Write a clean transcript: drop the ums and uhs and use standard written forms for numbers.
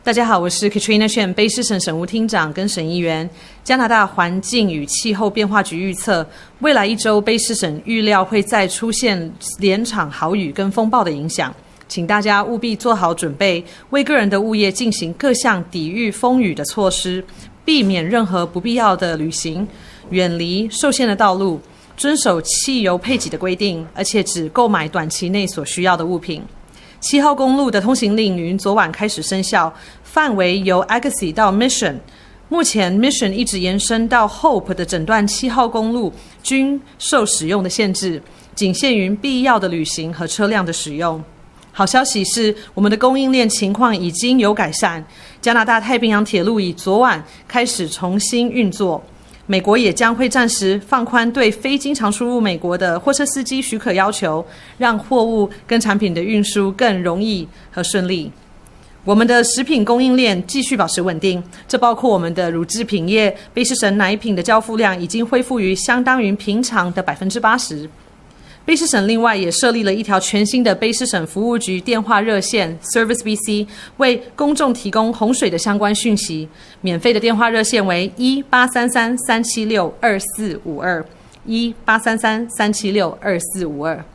大家好，我是 Katrina Chen， 卑诗省省务厅长跟省议员。加拿大环境与气候变化局预测，未来1周卑诗省预料会再出现连场豪雨跟风暴的影响，请大家务必做好准备，为个人的物业进行各项抵御风雨的措施，避免任何不必要的旅行，远离受限的道路，遵守汽油配给的规定，而且只购买短期内所需要的物品。7号公路的通行令于昨晚开始生效，范围由 Agassiz 到 Mission。目前 Mission 一直延伸到 Hope 的整段7号公路均受使用的限制，仅限于必要的旅行和车辆的使用。好消息是，我们的供应链情况已经有改善。加拿大太平洋铁路已昨晚开始重新运作。美国也将会暂时放宽对非经常输入美国的货车司机许可要求，让货物跟产品的运输更容易和顺利。我们的食品供应链继续保持稳定，这包括我们的乳制品业，卑诗省奶品的交付量已经恢复于相当于平常的 80%。卑诗省另外也设立了一条全新的卑诗省服务局电话热线 Service BC， 为公众提供洪水的相关讯息。免费的电话热线为18333762452，18333762452。